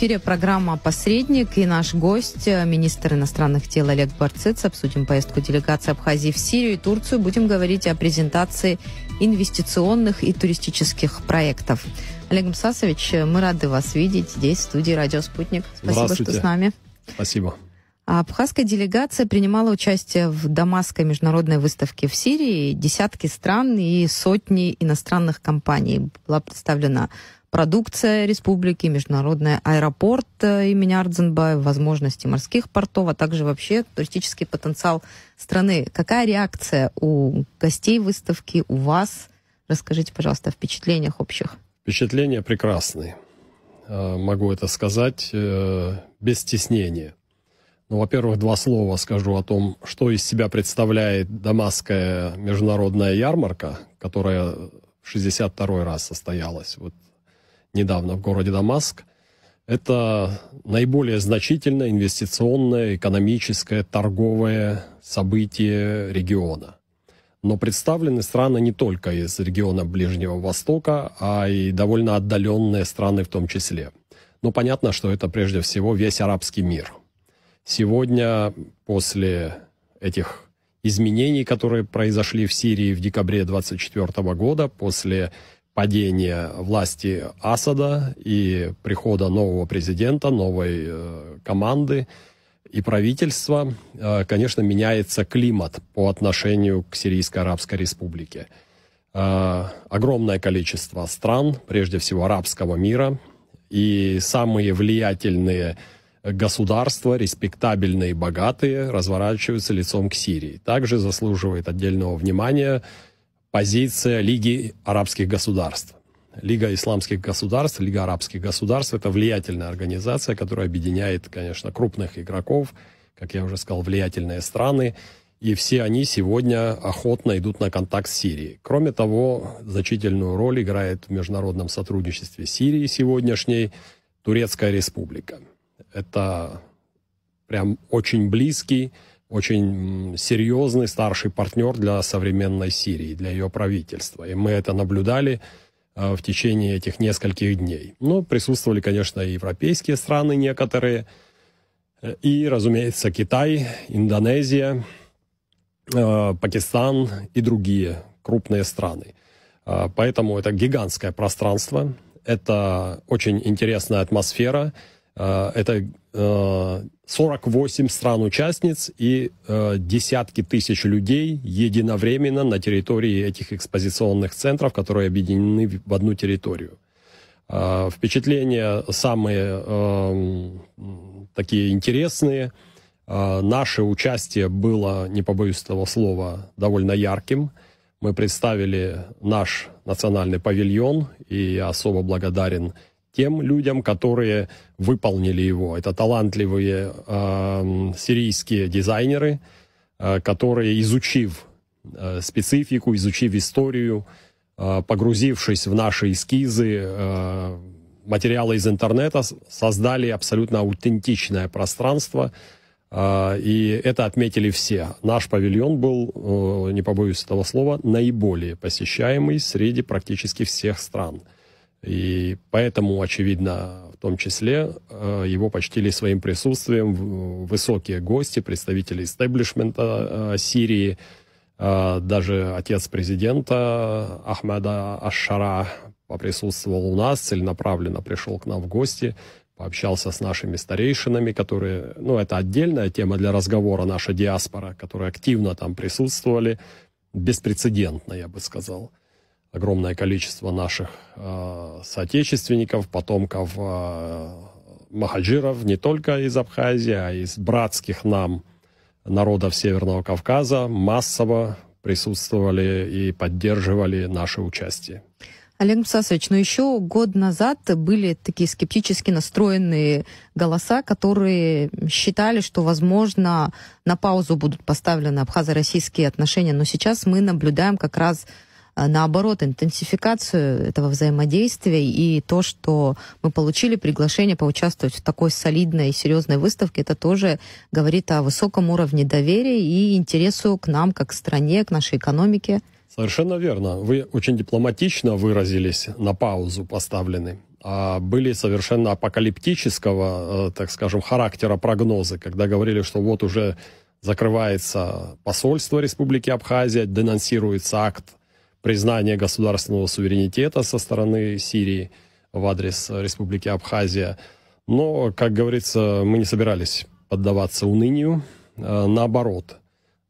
В эфире программа «Посредник» и наш гость, министр иностранных дел Олег Барцыц. Обсудим поездку делегации Абхазии в Сирию и Турцию. Будем говорить о презентации инвестиционных и туристических проектов. Олег Мсасович, мы рады вас видеть здесь, в студии «Радио Спутник». Спасибо, что с нами. Спасибо. Абхазская делегация принимала участие в Дамасской международной выставке в Сирии. Десятки стран и сотни иностранных компаний. Была представлена продукция республики, международный аэропорт имени Ардзинбаева, возможности морских портов, а также вообще туристический потенциал страны. Какая реакция у гостей выставки, у вас? Расскажите, пожалуйста, о впечатлениях общих. Впечатления прекрасные. Могу это сказать без стеснения. Ну, во-первых, два слова скажу о том, что из себя представляет Дамасская международная ярмарка, которая в 62-й раз состоялась недавно в городе Дамаск. Это наиболее значительное инвестиционное, экономическое, торговое событие региона. Но представлены страны не только из региона Ближнего Востока, а и довольно отдаленные страны в том числе. Но понятно, что это прежде всего весь арабский мир. Сегодня, после этих изменений, которые произошли в Сирии в декабре 2024 года, после падения власти Асада и прихода нового президента, новой команды и правительства, конечно, меняется климат по отношению к Сирийской Арабской Республике. Огромное количество стран, прежде всего арабского мира, и самые влиятельные государства, респектабельные и богатые, разворачиваются лицом к Сирии. Также заслуживает отдельного внимания позиция Лиги арабских государств. Лига исламских государств, Лига арабских государств – это влиятельная организация, которая объединяет, конечно, крупных игроков, как я уже сказал, влиятельные страны, и все они сегодня охотно идут на контакт с Сирией. Кроме того, значительную роль играет в международном сотрудничестве Сирии сегодняшней Турецкая республика. Это прям очень близкий, очень серьезный старший партнер для современной Сирии, для ее правительства. И мы это наблюдали в течение этих нескольких дней. Но присутствовали, конечно, и европейские страны некоторые, и, разумеется, Китай, Индонезия, Пакистан и другие крупные страны. Поэтому это гигантское пространство, это очень интересная атмосфера, это 48 стран-участниц и десятки тысяч людей единовременно на территории этих экспозиционных центров, которые объединены в одну территорию. Впечатления самые такие интересные. Наше участие было, не побоюсь этого слова, довольно ярким. Мы представили наш национальный павильон, и я особо благодарен тем людям, которые выполнили его. Это талантливые сирийские дизайнеры, которые, изучив специфику, изучив историю, погрузившись в наши эскизы, материалы из интернета, создали абсолютно аутентичное пространство, и это отметили все. Наш павильон был, не побоюсь этого слова, наиболее посещаемый среди практически всех стран. И поэтому, очевидно, в том числе его почтили своим присутствием высокие гости, представители истеблишмента Сирии, даже отец президента Ахмеда Аш-Шара поприсутствовал у нас, целенаправленно пришел к нам в гости, пообщался с нашими старейшинами, которые, это отдельная тема для разговора, наша диаспора, которые активно там присутствовали, беспрецедентно, я бы сказал. Огромное количество наших соотечественников, потомков махаджиров не только из Абхазии, а из братских нам народов Северного Кавказа массово присутствовали и поддерживали наше участие. Олег Мсасович, еще год назад были такие скептически настроенные голоса, которые считали, что, возможно, на паузу будут поставлены абхазо-российские отношения, но сейчас мы наблюдаем как раз наоборот, интенсификацию этого взаимодействия и то, что мы получили приглашение поучаствовать в такой солидной и серьезной выставке, это тоже говорит о высоком уровне доверия и интересу к нам, как к стране, к нашей экономике. Совершенно верно. Вы очень дипломатично выразились, на паузу поставлены. были совершенно апокалиптического, так скажем, характера прогнозы, когда говорили, что вот уже закрывается посольство Республики Абхазия, денонсируется акт признания государственного суверенитета со стороны Сирии в адрес Республики Абхазия. Но, как говорится, мы не собирались поддаваться унынию. Наоборот,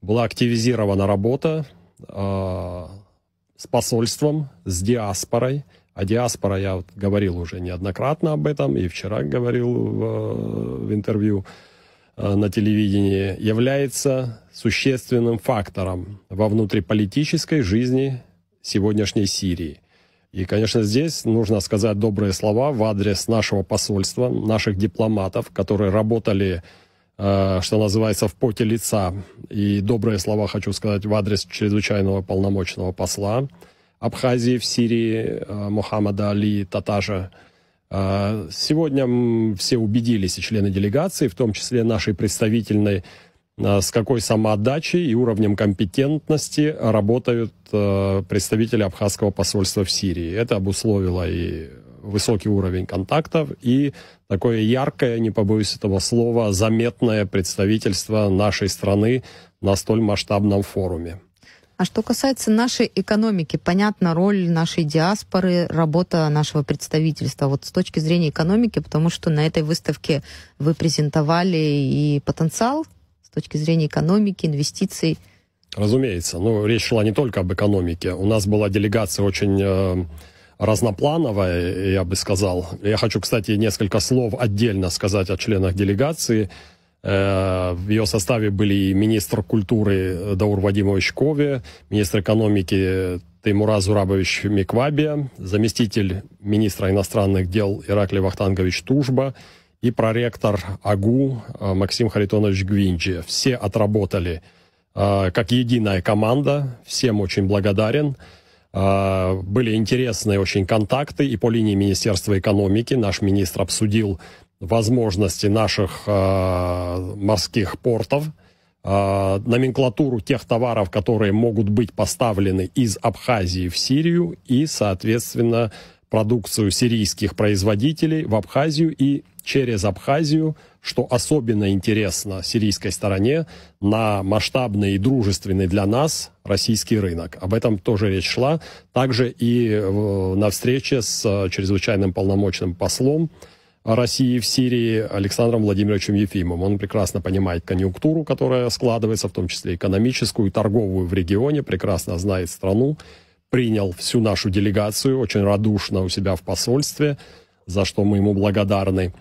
была активизирована работа с посольством, с диаспорой. А диаспора, я вот говорил уже неоднократно об этом, и вчера говорил в интервью на телевидении, является существенным фактором во внутриполитической жизни сегодняшней Сирии. И, конечно, здесь нужно сказать добрые слова в адрес нашего посольства, наших дипломатов, которые работали, что называется, в поте лица. И добрые слова хочу сказать в адрес чрезвычайного полномочного посла Абхазии в Сирии Мухаммада Али Татажа. Сегодня все убедились, и члены делегации, в том числе нашей представительной, с какой самоотдачей и уровнем компетентности работают представители абхазского посольства в Сирии. Это обусловило и высокий уровень контактов, и такое яркое, не побоюсь этого слова, заметное представительство нашей страны на столь масштабном форуме. А что касается нашей экономики, понятна роль нашей диаспоры, работа нашего представительства. Вот с точки зрения экономики, потому что на этой выставке вы презентовали и потенциал с точки зрения экономики, инвестиций. Разумеется. Но речь шла не только об экономике. У нас была делегация очень разноплановая, я бы сказал. Я хочу, кстати, несколько слов отдельно сказать о членах делегации. В ее составе были и министр культуры Даур Вадимович Кове, министр экономики Теймураз Зурабович Миквабия, заместитель министра иностранных дел Ираклий Вахтангович Тужба и проректор АГУ Максим Харитонович Гвинджи. Все отработали как единая команда, всем очень благодарен. Были интересные очень контакты и по линии Министерства экономики. Наш министр обсудил возможности наших морских портов, номенклатуру тех товаров, которые могут быть поставлены из Абхазии в Сирию и, соответственно, продукцию сирийских производителей в Абхазию и через Абхазию, что особенно интересно сирийской стороне, на масштабный и дружественный для нас российский рынок. Об этом тоже речь шла. Также и на встрече с чрезвычайным полномочным послом России в Сирии Александром Владимировичем Ефимовым. Он прекрасно понимает конъюнктуру, которая складывается, в том числе экономическую и торговую в регионе, прекрасно знает страну, принял всю нашу делегацию очень радушно у себя в посольстве, за что мы ему благодарны.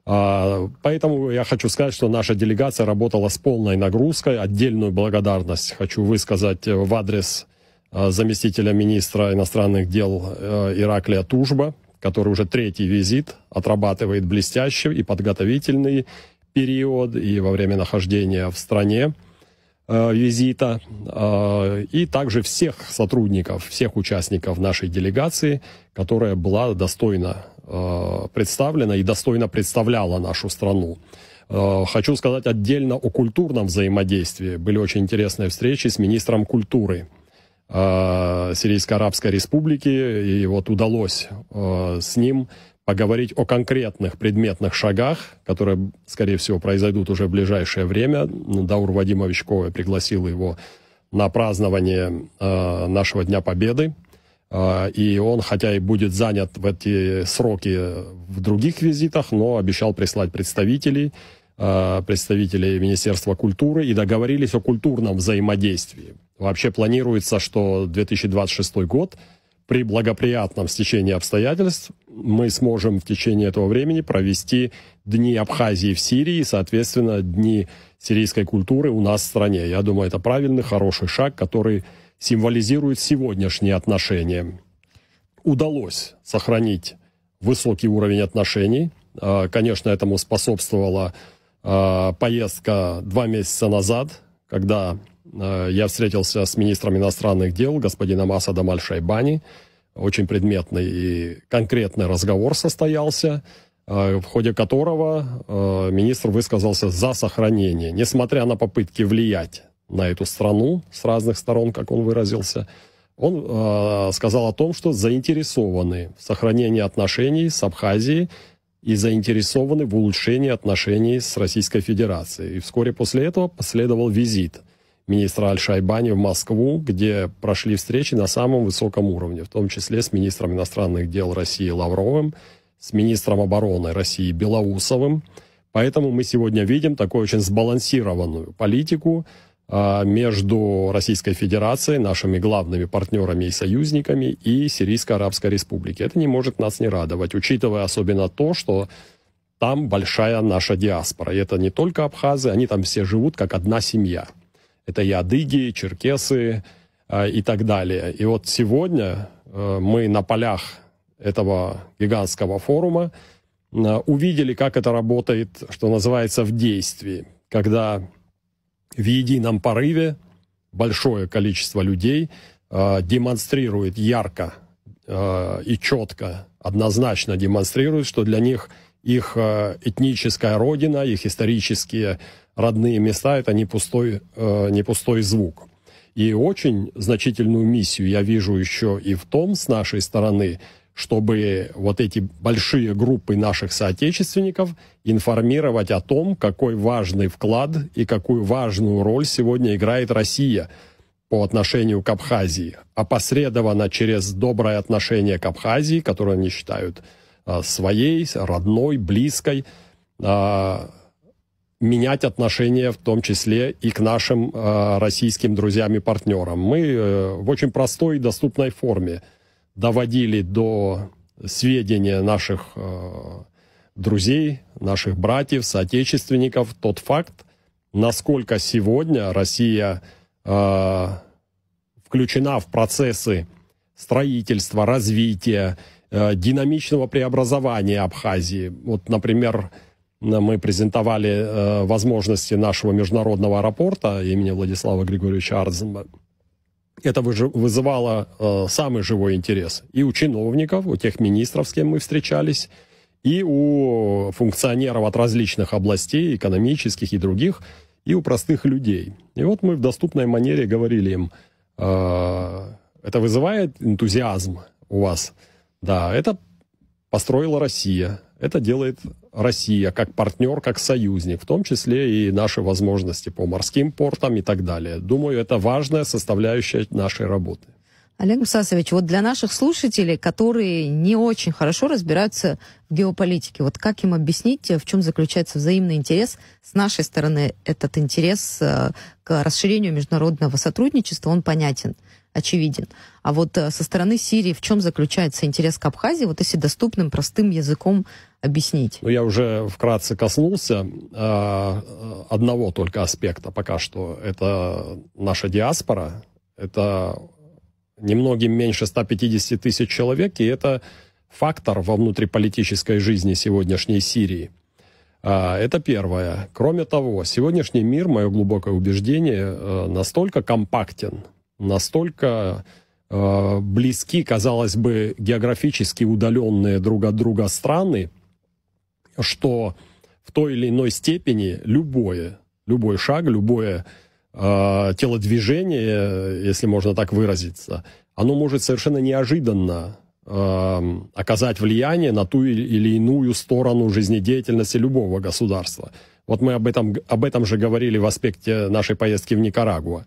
Поэтому я хочу сказать, что наша делегация работала с полной нагрузкой. Отдельную благодарность хочу высказать в адрес заместителя министра иностранных дел Ираклия Тужба, который уже третий визит отрабатывает блестяще и подготовительный период, и во время нахождения в стране визита, и также всех сотрудников, всех участников нашей делегации, которая была достойно представлена и достойно представляла нашу страну. Хочу сказать отдельно о культурном взаимодействии. Были очень интересные встречи с министром культуры Сирийско-Арабской Республики, и вот удалось с ним поговорить о конкретных предметных шагах, которые, скорее всего, произойдут уже в ближайшее время. Даур Вадимович Кове пригласил его на празднование нашего Дня Победы, и он, хотя и будет занят в эти сроки в других визитах, но обещал прислать представителей Министерства культуры, и договорились о культурном взаимодействии. Вообще планируется, что 2026 год при благоприятном стечении обстоятельств мы сможем в течение этого времени провести Дни Абхазии в Сирии и, соответственно, Дни сирийской культуры у нас в стране. Я думаю, это правильный, хороший шаг, который символизирует сегодняшние отношения. Удалось сохранить высокий уровень отношений. Конечно, этому способствовала поездка 2 месяца назад, когда я встретился с министром иностранных дел господином Асадом Аль-Шайбани. Очень предметный и конкретный разговор состоялся, в ходе которого министр высказался за сохранение, несмотря на попытки влиять на эту страну с разных сторон, как он выразился, Он сказал о том, что заинтересованы в сохранении отношений с Абхазией и заинтересованы в улучшении отношений с Российской Федерацией. И вскоре после этого последовал визит министра Аль-Шайбани в Москву, где прошли встречи на самом высоком уровне, в том числе с министром иностранных дел России Лавровым, с министром обороны России Белоусовым. Поэтому мы сегодня видим такую очень сбалансированную политику между Российской Федерацией, нашими главными партнерами и союзниками, и Сирийской Арабской Республикой. Это не может нас не радовать, учитывая особенно то, что там большая наша диаспора. И это не только абхазы, они там все живут как одна семья. Это и адыги, и черкесы и так далее. И вот сегодня мы на полях этого гигантского форума увидели, как это работает, что называется, в действии, когда в едином порыве большое количество людей демонстрирует ярко и четко, однозначно демонстрирует, что для них их этническая родина, их исторические родные места – это не пустой звук. И очень значительную миссию я вижу еще и в том, с нашей стороны, чтобы вот эти большие группы наших соотечественников информировать о том, какой важный вклад и какую важную роль сегодня играет Россия по отношению к Абхазии, опосредованно через доброе отношение к Абхазии, которое они считают своей, родной, близкой, менять отношения в том числе и к нашим российским друзьям и партнерам. Мы в очень простой и доступной форме доводили до сведения наших друзей, наших братьев, соотечественников тот факт, насколько сегодня Россия включена в процессы строительства, развития, динамичного преобразования Абхазии. Вот, например, мы презентовали возможности нашего международного аэропорта имени Владислава Григорьевича Ардзена. Это вызывало самый живой интерес и у чиновников, у тех министров, с кем мы встречались, и у функционеров от различных областей, экономических и других, и у простых людей. И вот мы в доступной манере говорили им, это вызывает энтузиазм у вас? Да, это построила Россия. Это делает Россия как партнер, как союзник, в том числе и наши возможности по морским портам и так далее. Думаю, это важная составляющая нашей работы. Олег Мусасович, вот для наших слушателей, которые не очень хорошо разбираются в геополитике, вот как им объяснить, в чем заключается взаимный интерес? С нашей стороны этот интерес к расширению международного сотрудничества, он понятен, очевиден. А вот со стороны Сирии в чем заключается интерес к Абхазии, вот если доступным, простым языком объяснить? Ну, я уже вкратце коснулся одного только аспекта пока что. Это наша диаспора. Это немногим меньше 150 тысяч человек, и это фактор во внутриполитической жизни сегодняшней Сирии. Это первое. Кроме того, сегодняшний мир, мое глубокое убеждение, настолько компактен, настолько близки, казалось бы, географически удаленные друг от друга страны, что в той или иной степени любой шаг, любое телодвижение, если можно так выразиться, оно может совершенно неожиданно оказать влияние на ту или иную сторону жизнедеятельности любого государства. Вот мы об этом же говорили в аспекте нашей поездки в Никарагуа.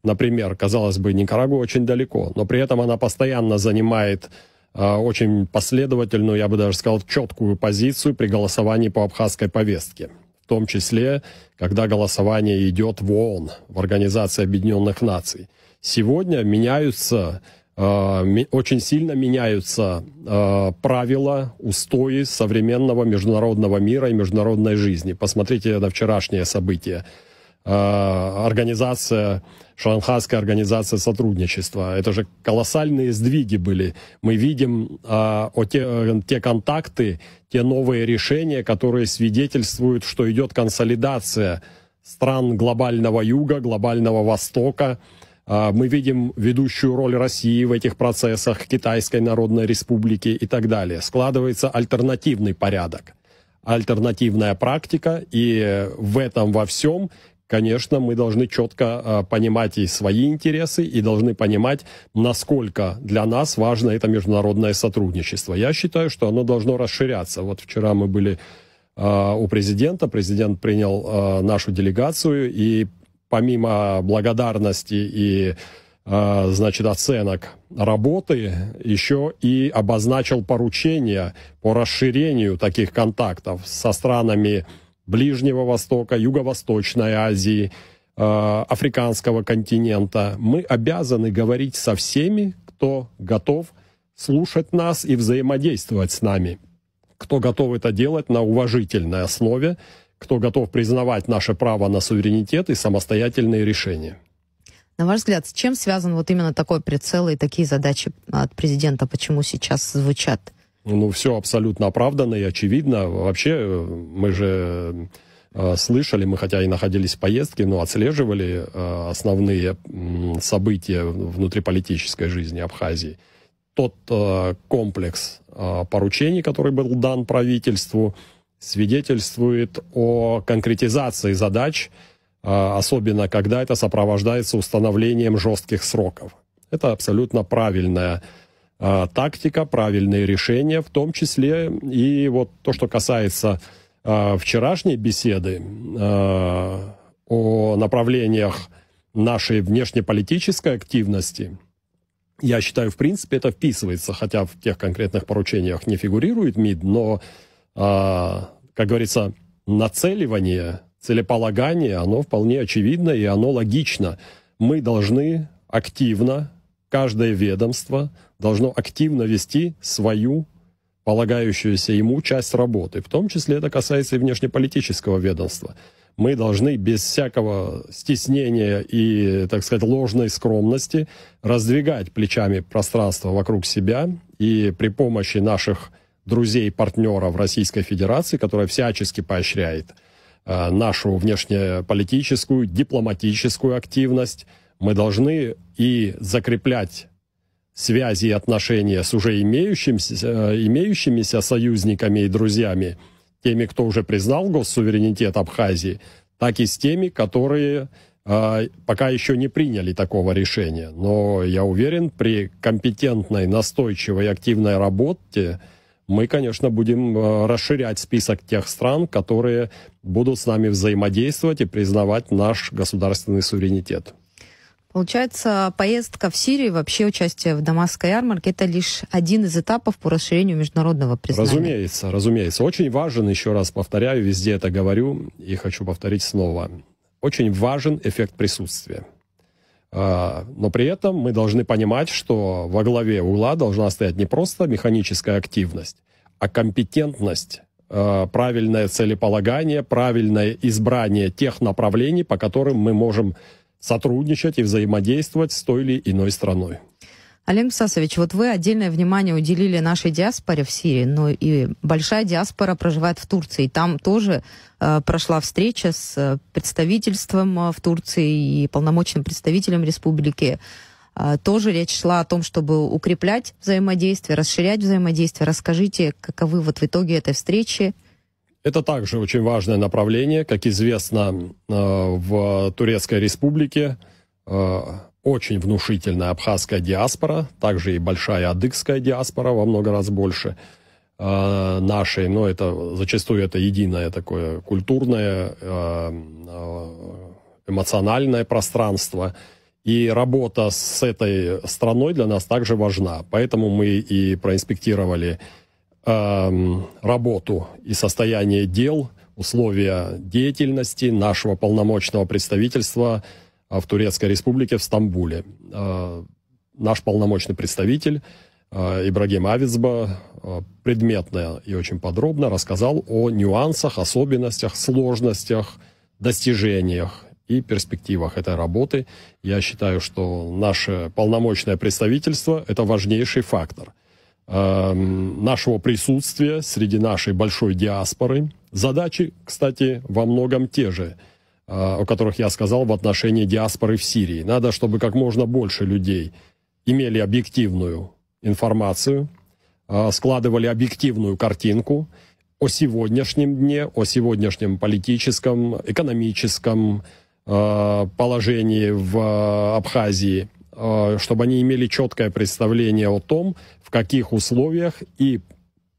Например, казалось бы, Никарагуа очень далеко, но при этом она постоянно занимает очень последовательную, я бы даже сказал, четкую позицию при голосовании по абхазской повестке. В том числе, когда голосование идет в ООН, в Организации Объединенных Наций. Сегодня очень сильно меняются правила, устои современного международного мира и международной жизни. Посмотрите на вчерашние события. Шанхайская организация сотрудничества. Это же колоссальные сдвиги были. Мы видим те контакты, те новые решения, которые свидетельствуют, что идет консолидация стран глобального юга, глобального востока. Мы видим ведущую роль России в этих процессах, Китайской Народной Республики и так далее. Складывается альтернативный порядок, альтернативная практика, и в этом во всем конечно, мы должны четко понимать и свои интересы, и должны понимать, насколько для нас важно это международное сотрудничество. Я считаю, что оно должно расширяться. Вот вчера мы были у президента, президент принял нашу делегацию, и помимо благодарности и оценок работы, еще и обозначил поручения по расширению таких контактов со странами Ближнего Востока, Юго-Восточной Азии, Африканского континента. Мы обязаны говорить со всеми, кто готов слушать нас и взаимодействовать с нами, кто готов это делать на уважительной основе, кто готов признавать наше право на суверенитет и самостоятельные решения. На ваш взгляд, с чем связан вот именно такой прицел и такие задачи от президента? Почему сейчас звучат? Ну, все абсолютно оправданно и очевидно. Вообще, мы же слышали, мы хотя и находились в поездке, но отслеживали основные события внутриполитической жизни Абхазии. Тот комплекс поручений, который был дан правительству, свидетельствует о конкретизации задач, особенно когда это сопровождается установлением жестких сроков. Это абсолютно правильная тактика, правильные решения, в том числе и вот то, что касается вчерашней беседы о направлениях нашей внешнеполитической активности. Я считаю, в принципе, это вписывается, хотя в тех конкретных поручениях не фигурирует МИД, но, как говорится, нацеливание, целеполагание, оно вполне очевидно и оно логично. Мы должны активно, каждое ведомство должно активно вести свою полагающуюся ему часть работы. В том числе это касается и внешнеполитического ведомства. Мы должны без всякого стеснения и, так сказать, ложной скромности раздвигать плечами пространство вокруг себя и при помощи наших друзей и партнеров Российской Федерации, которая всячески поощряет нашу внешнеполитическую, дипломатическую активность, мы должны и закреплять связи и отношения с уже имеющимися союзниками и друзьями, теми, кто уже признал госсуверенитет Абхазии, так и с теми, которые пока еще не приняли такого решения. Но я уверен, при компетентной, настойчивой, активной работе мы, конечно, будем расширять список тех стран, которые будут с нами взаимодействовать и признавать наш государственный суверенитет. Получается, поездка в Сирию, вообще участие в Дамасской ярмарке, это лишь один из этапов по расширению международного признания. Разумеется. Очень важен, еще раз повторяю, везде это говорю и хочу повторить снова, очень важен эффект присутствия. Но при этом мы должны понимать, что во главе угла должна стоять не просто механическая активность, а компетентность, правильное целеполагание, правильное избрание тех направлений, по которым мы можем сотрудничать и взаимодействовать с той или иной страной. Олег Мсасович, вот вы отдельное внимание уделили нашей диаспоре в Сирии, но и большая диаспора проживает в Турции. Там тоже прошла встреча с представительством в Турции и полномочным представителем республики. Тоже речь шла о том, чтобы укреплять взаимодействие, расширять взаимодействие. Расскажите, каковы вот в итоге этой встречи? Это также очень важное направление. Как известно, в Турецкой республике очень внушительная абхазская диаспора, также и большая адыгская диаспора, во много раз больше нашей. Но это зачастую это единое такое культурное, эмоциональное пространство. И работа с этой страной для нас также важна. Поэтому мы и проинспектировали работу и состояние дел, условия деятельности нашего полномочного представительства в Турецкой республике в Стамбуле. Наш полномочный представитель Ибрагим Авицба предметно и очень подробно рассказал о нюансах, особенностях, сложностях, достижениях и перспективах этой работы. Я считаю, что наше полномочное представительство – это важнейший фактор нашего присутствия среди нашей большой диаспоры. Задачи, кстати, во многом те же, о которых я сказал в отношении диаспоры в Сирии. Надо, чтобы как можно больше людей имели объективную информацию, складывали объективную картинку о сегодняшнем дне, о сегодняшнем политическом, экономическом, положении в Абхазии, чтобы они имели четкое представление о том, в каких условиях и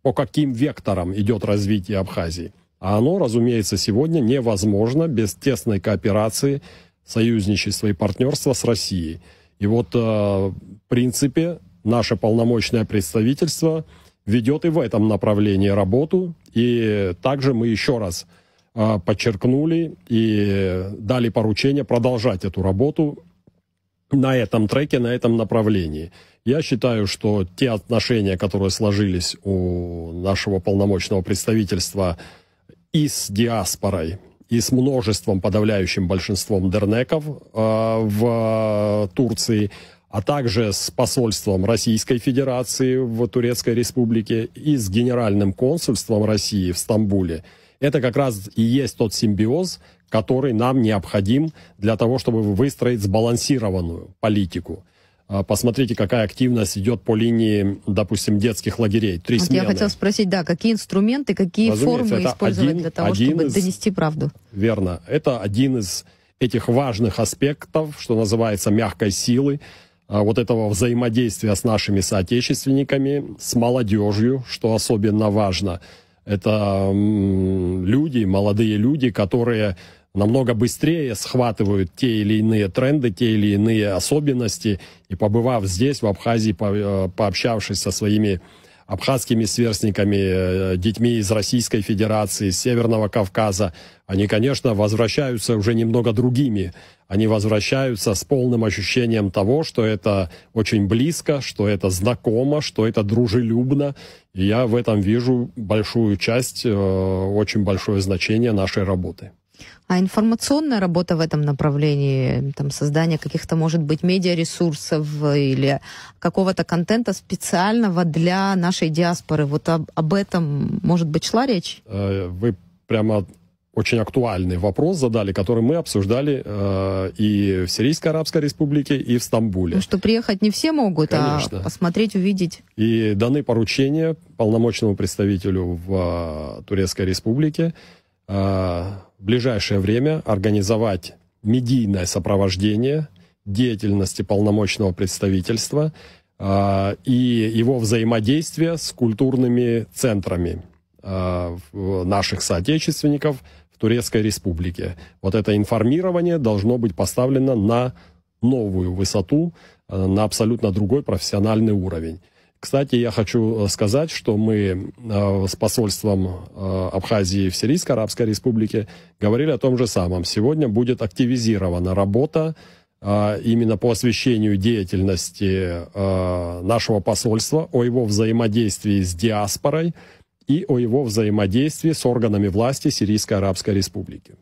по каким векторам идет развитие Абхазии. А оно, разумеется, сегодня невозможно без тесной кооперации, союзничества и партнерства с Россией. И вот, в принципе, наше полномочное представительство ведет и в этом направлении работу. И также мы еще раз подчеркнули и дали поручение продолжать эту работу на этом треке, на этом направлении. Я считаю, что те отношения, которые сложились у нашего полномочного представительства и с диаспорой, и с множеством, подавляющим большинством дернеков в Турции, а также с посольством Российской Федерации в Турецкой Республике и с Генеральным консульством России в Стамбуле, это как раз и есть тот симбиоз, который нам необходим для того, чтобы выстроить сбалансированную политику. Посмотрите, какая активность идет по линии, допустим, детских лагерей. 3 смены. Я хотела спросить, да, какие инструменты, какие формы использовать для того, чтобы донести правду? Верно. Это один из этих важных аспектов, что называется, мягкой силы, вот этого взаимодействия с нашими соотечественниками, с молодежью, что особенно важно. Это люди, молодые люди, которые намного быстрее схватывают те или иные тренды, те или иные особенности. И побывав здесь, в Абхазии, пообщавшись со своими абхазскими сверстниками, детьми из Российской Федерации, из Северного Кавказа, они, конечно, возвращаются уже немного другими. Они возвращаются с полным ощущением того, что это очень близко, что это знакомо, что это дружелюбно. И я в этом вижу большую часть, очень большое значение нашей работы. А информационная работа в этом направлении, там, создание каких-то, может быть, медиаресурсов или какого-то контента специального для нашей диаспоры, вот об этом, может быть, шла речь? Вы прямо очень актуальный вопрос задали, который мы обсуждали и в Сирийской Арабской Республике, и в Стамбуле. Потому что приехать не все могут, конечно, а посмотреть, увидеть. И даны поручения полномочному представителю в Турецкой Республике в ближайшее время организовать медийное сопровождение деятельности полномочного представительства и его взаимодействия с культурными центрами наших соотечественников в Турецкой Республике. Вот это информирование должно быть поставлено на новую высоту, на абсолютно другой профессиональный уровень. Кстати, я хочу сказать, что мы с посольством Абхазии в Сирийской Арабской Республике говорили о том же самом. Сегодня будет активизирована работа именно по освещению деятельности нашего посольства, о его взаимодействии с диаспорой и о его взаимодействии с органами власти Сирийской Арабской Республики.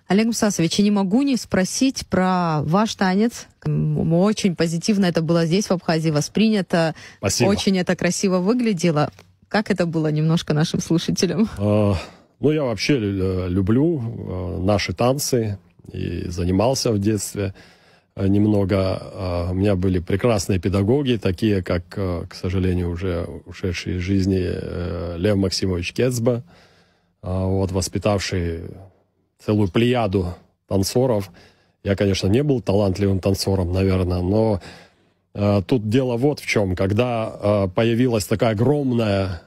Олег Мсасович, я не могу не спросить про ваш танец. Очень позитивно это было здесь, в Абхазии, воспринято. Спасибо. Очень это красиво выглядело. Как это было немножко нашим слушателям? Я вообще люблю наши танцы и занимался в детстве немного. У меня были прекрасные педагоги, такие как, к сожалению, уже ушедший из жизни Лев Максимович Кецба, воспитавший целую плеяду танцоров. Я, конечно, не был талантливым танцором, наверное, но тут дело вот в чем. Когда появилось такое огромное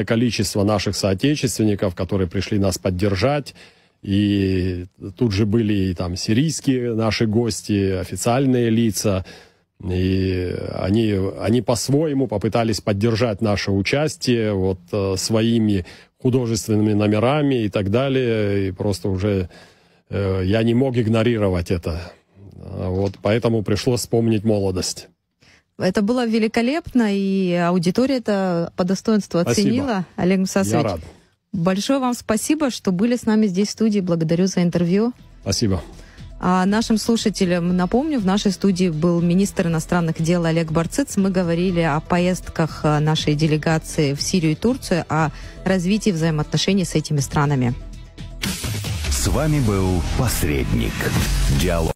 количество наших соотечественников, которые пришли нас поддержать, и тут же были и там сирийские наши гости, официальные лица, и они по-своему попытались поддержать наше участие своими художественными номерами и так далее, и просто уже я не мог игнорировать это. Поэтому пришлось вспомнить молодость. Это было великолепно, и аудитория это по достоинству оценила. Спасибо. Олег Мсасович, я рад. Большое вам спасибо, что были с нами здесь в студии. Благодарю за интервью. Спасибо. А нашим слушателям напомню, в нашей студии был министр иностранных дел Олег Барциц. Мы говорили о поездках нашей делегации в Сирию и Турцию, о развитии взаимоотношений с этими странами. С вами был «Посредник». Диалог.